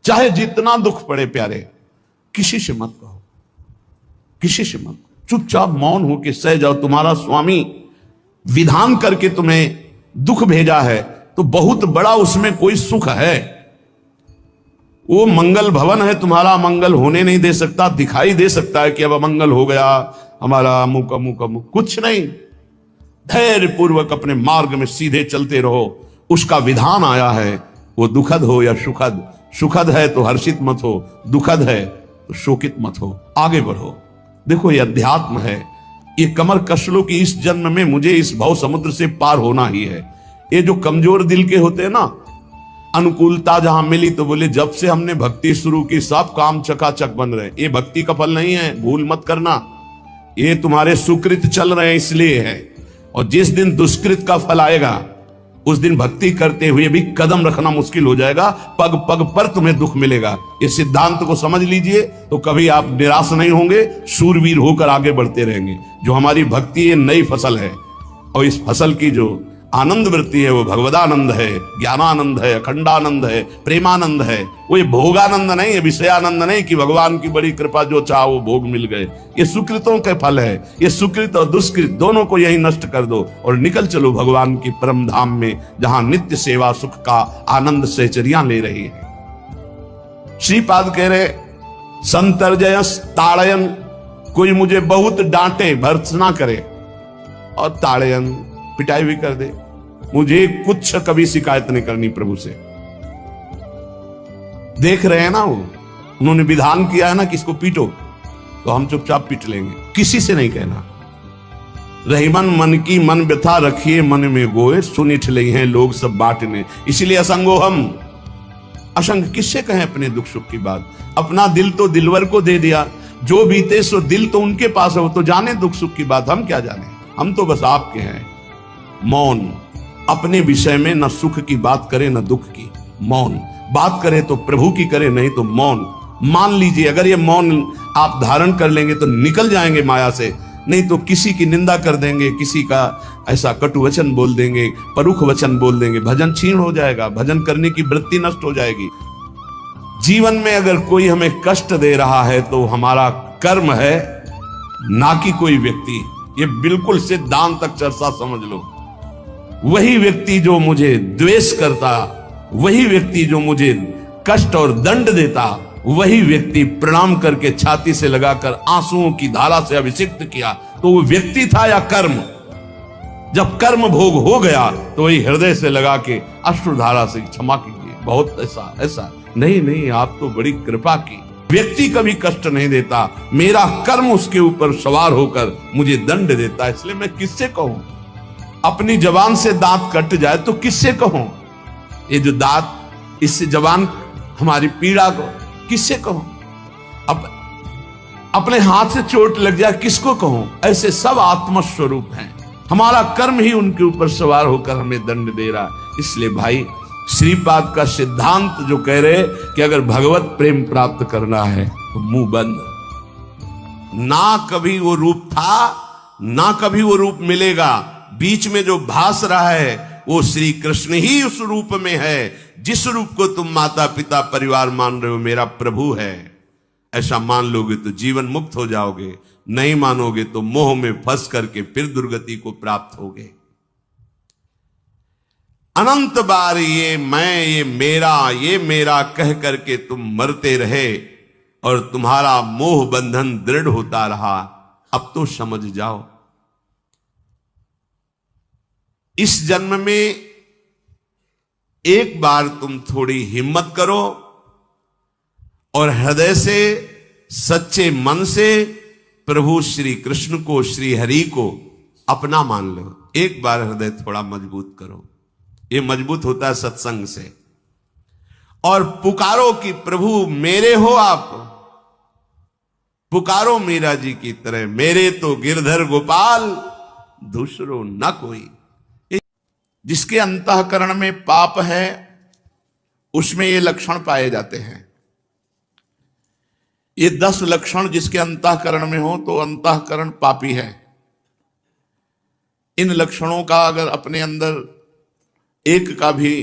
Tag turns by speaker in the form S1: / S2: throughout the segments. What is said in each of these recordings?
S1: चाहे जितना दुख पड़े प्यारे, किसी से मत कहो, किसी से मत, चुपचाप मौन होकर सह जाओ। तुम्हारा स्वामी विधान करके तुम्हें दुख भेजा है तो बहुत बड़ा उसमें कोई सुख है। वो मंगल भवन है, तुम्हारा मंगल होने नहीं दे सकता। दिखाई दे सकता है कि अब अमंगल हो गया हमारा, अमुक अमुक अमुक, कुछ नहीं। धैर्य पूर्वक अपने मार्ग में सीधे चलते रहो। उसका विधान आया है, वो दुखद हो या सुखद, सुखद है तो हर्षित मत हो, दुखद है तो शोकित मत हो, आगे बढ़ो। देखो ये अध्यात्म है, ये कमर कस लो कि इस जन्म में मुझे इस भव समुद्र से पार होना ही है। ये जो कमजोर दिल के होते हैं ना, अनुकूलता जहां मिली तो बोले जब से हमने भक्ति शुरू की सब काम चकाचक बन रहे। ये भक्ति का फल नहीं है, भूल मत करना। ये तुम्हारे सुकृत चल रहे हैं इसलिए है। और जिस दिन दुष्कृत का फल आएगा उस दिन भक्ति करते हुए भी कदम रखना मुश्किल हो जाएगा, पग पग पर तुम्हें दुख मिलेगा। इस सिद्धांत को समझ लीजिए तो कभी आप निराश नहीं होंगे, शूरवीर होकर आगे बढ़ते रहेंगे। जो हमारी भक्ति ये नई फसल है और इस फसल की जो आनंद वृत्ति है वो भगवदानंद है, ज्ञानानंद है, अखंडानंद है, प्रेमानंद है। वो ये भोगानंद नहीं है, विषयानंद नहीं कि भगवान की बड़ी कृपा जो चाह वो भोग मिल गए। ये सुकृतों के फल है। ये सुकृत और दुष्कृत दोनों को यही नष्ट कर दो और निकल चलो भगवान की परम धाम में, जहां नित्य सेवा सुख का आनंद सहचरियां ले रही है। श्रीपाद कह रहे संतर्जयस ताड़यन, कोई मुझे बहुत डांटे भर्त्सना करे और ताड़यन पिटाई भी कर दे, मुझे कुछ कभी शिकायत नहीं करनी प्रभु से। देख रहे हैं ना, वो उन्होंने विधान किया है ना कि इसको पीटो, तो हम चुपचाप पीट लेंगे, किसी से नहीं कहना। रहीमन मन की मन व्यथा रखिए मन में गोए, सुनिठ ले हैं लोग सब बांटने। इसीलिए असंगो हम, असंग किससे कहें अपने दुख सुख की बात। अपना दिल तो दिलवर को दे दिया, जो बीते सो दिल तो उनके पास है, वो तो जाने दुख सुख की बात, हम क्या जाने। हम तो बस आपके हैं। मौन, अपने विषय में न सुख की बात करे न दुख की। मौन बात करे तो प्रभु की करे, नहीं तो मौन। मान लीजिए अगर ये मौन आप धारण कर लेंगे तो निकल जाएंगे माया से, नहीं तो किसी की निंदा कर देंगे, किसी का ऐसा कटु वचन बोल देंगे, परुख वचन बोल देंगे, भजन क्षीण हो जाएगा, भजन करने की वृत्ति नष्ट हो जाएगी। जीवन में अगर कोई हमें कष्ट दे रहा है तो हमारा कर्म है, ना कि कोई व्यक्ति। ये बिल्कुल सिद्धांत तक चर्चा समझ लो। वही व्यक्ति जो मुझे द्वेष करता, वही व्यक्ति जो मुझे कष्ट और दंड देता, वही व्यक्ति प्रणाम करके छाती से लगाकर आंसुओं की धारा से अभिषिक्त किया, तो वो व्यक्ति था या कर्म। जब कर्म भोग हो गया तो वही हृदय से लगा के अश्रुधारा से क्षमा कीजिए, बहुत ऐसा नहीं नहीं, आप तो बड़ी कृपा की। व्यक्ति कभी कष्ट नहीं देता, मेरा कर्म उसके ऊपर सवार होकर मुझे दंड देता, इसलिए मैं किससे कहूं। अपनी जबान से दांत कट जाए तो किससे कहूं। ये जो दांत, इससे जबान हमारी पीड़ा को किससे कहूं। अब अपने हाथ से चोट लग जाए किसको कहूं। ऐसे सब आत्मस्वरूप हैं, हमारा कर्म ही उनके ऊपर सवार होकर हमें दंड दे रहा। इसलिए भाई श्रीपाद का सिद्धांत जो कह रहे कि अगर भगवत प्रेम प्राप्त करना है तो मुंह बंद। ना कभी वो रूप था, ना कभी वो रूप मिलेगा। बीच में जो भास रहा है वो श्री कृष्ण ही उस रूप में है। जिस रूप को तुम माता पिता परिवार मान रहे हो मेरा प्रभु है, ऐसा मान लोगे तो जीवन मुक्त हो जाओगे। नहीं मानोगे तो मोह में फंस करके फिर दुर्गति को प्राप्त होगे। अनंत बार ये मैं, ये मेरा कह करके तुम मरते रहे और तुम्हारा मोह बंधन दृढ़ होता रहा। अब तो समझ जाओ, इस जन्म में एक बार तुम थोड़ी हिम्मत करो और हृदय से, सच्चे मन से प्रभु श्री कृष्ण को, श्री हरि को अपना मान लो। एक बार हृदय थोड़ा मजबूत करो। ये मजबूत होता है सत्संग से। और पुकारो कि प्रभु मेरे हो आप, पुकारो मीरा जी की तरह, मेरे तो गिरधर गोपाल दूसरो न कोई। जिसके अंतःकरण में पाप है उसमें ये लक्षण पाए जाते हैं। ये 10 लक्षण जिसके अंतःकरण में हो तो अंतःकरण पापी है। इन लक्षणों का अगर अपने अंदर एक का भी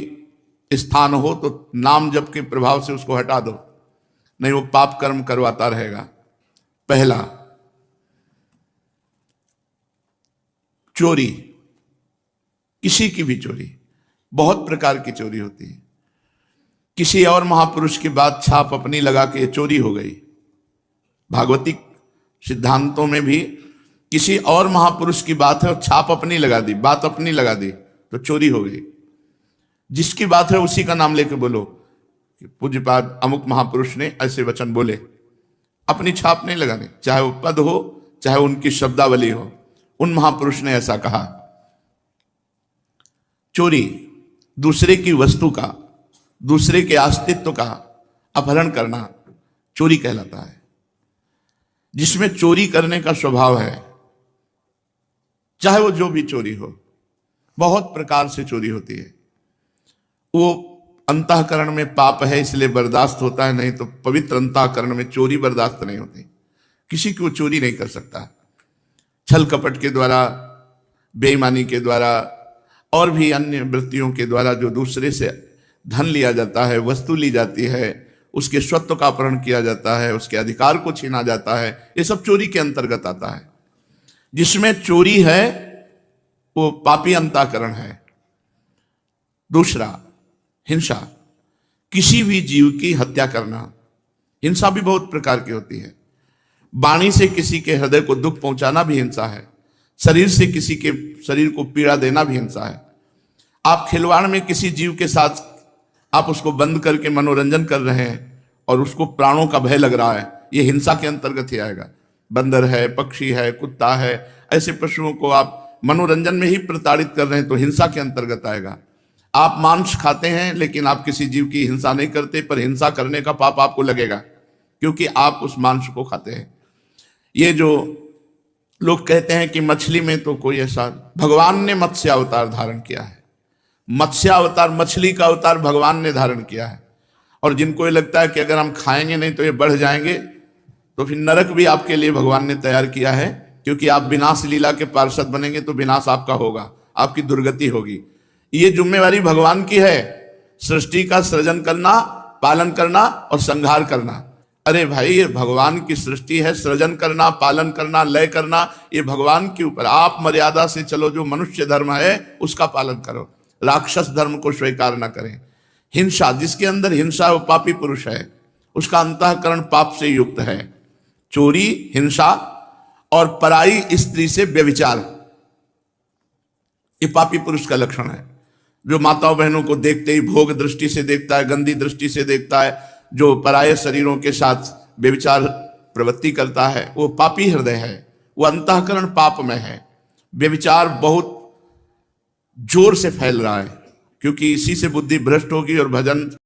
S1: स्थान हो तो नाम जप के प्रभाव से उसको हटा दो, नहीं वो पाप कर्म करवाता रहेगा। पहला, चोरी, किसी की भी चोरी, बहुत प्रकार की चोरी होती है। किसी और महापुरुष की बात छाप अपनी लगा के चोरी हो गई। भागवतिक सिद्धांतों में भी किसी और महापुरुष की बात है और छाप अपनी लगा दी, बात अपनी लगा दी तो चोरी हो गई। जिसकी बात है उसी का नाम लेके बोलो कि पूज्यपाद अमुक महापुरुष ने ऐसे वचन बोले, अपनी छाप नहीं लगानी, चाहे वो पद हो चाहे उनकी शब्दावली हो, उन महापुरुष ने ऐसा कहा। चोरी, दूसरे की वस्तु का, दूसरे के अस्तित्व का अपहरण करना चोरी कहलाता है। जिसमें चोरी करने का स्वभाव है, चाहे वो जो भी चोरी हो, बहुत प्रकार से चोरी होती है। वो अंतःकरण में पाप है इसलिए बर्दाश्त होता है, नहीं तो पवित्र अंतःकरण में चोरी बर्दाश्त नहीं होती। किसी की वो चोरी नहीं कर सकता। छल कपट के द्वारा, बेईमानी के द्वारा और भी अन्य वृत्तियों के द्वारा जो दूसरे से धन लिया जाता है, वस्तु ली जाती है, उसके स्वत्व का अपहरण किया जाता है, उसके अधिकार को छीना जाता है, ये सब चोरी के अंतर्गत आता है। जिसमें चोरी है वो पापी अंतःकरण है। दूसरा, हिंसा, किसी भी जीव की हत्या करना। हिंसा भी बहुत प्रकार की होती है। वाणी से किसी के हृदय को दुख पहुंचाना भी हिंसा है। शरीर से किसी के शरीर को पीड़ा देना भी हिंसा है। आप खिलवाड़ में किसी जीव के साथ आप उसको बंद करके मनोरंजन कर रहे हैं और उसको प्राणों का भय लग रहा है, ये हिंसा के अंतर्गत ही आएगा। बंदर है, पक्षी है, कुत्ता है, ऐसे पशुओं को आप मनोरंजन में ही प्रताड़ित कर रहे हैं तो हिंसा के अंतर्गत आएगा। आप मांस खाते हैं लेकिन आप किसी जीव की हिंसा नहीं करते, पर हिंसा करने का पाप आपको लगेगा क्योंकि आप उस मांस को खाते हैं। ये जो लोग कहते हैं कि मछली में तो कोई ऐसा, भगवान ने मत्स्य अवतार धारण किया है। मत्स्य अवतार, मछली का अवतार भगवान ने धारण किया है। और जिनको ये लगता है कि अगर हम खाएंगे नहीं तो ये बढ़ जाएंगे, तो फिर नरक भी आपके लिए भगवान ने तैयार किया है, क्योंकि आप विनाश लीला के पार्षद बनेंगे तो विनाश आपका होगा, आपकी दुर्गति होगी। ये जिम्मेवारी भगवान की है, सृष्टि का सृजन करना, पालन करना और संहार करना। अरे भाई, ये भगवान की सृष्टि है, सृजन करना, पालन करना, लय करना, ये भगवान के ऊपर। आप मर्यादा से चलो, जो मनुष्य धर्म है उसका पालन करो, राक्षस धर्म को स्वीकार न करें। हिंसा, जिसके अंदर हिंसा वो पापी पुरुष है, उसका अंतःकरण पाप से युक्त है। चोरी, हिंसा और पराई स्त्री से व्यभिचार, ये पापी पुरुष का लक्षण है। जो माताओं बहनों को देखते ही भोग दृष्टि से देखता है, गंदी दृष्टि से देखता है, जो पराये शरीरों के साथ व्यभिचार प्रवृत्ति करता है, वो पापी हृदय है, वो अंतःकरण पाप में है। व्यभिचार बहुत जोर से फैल रहा है क्योंकि इसी से बुद्धि भ्रष्ट होगी और भजन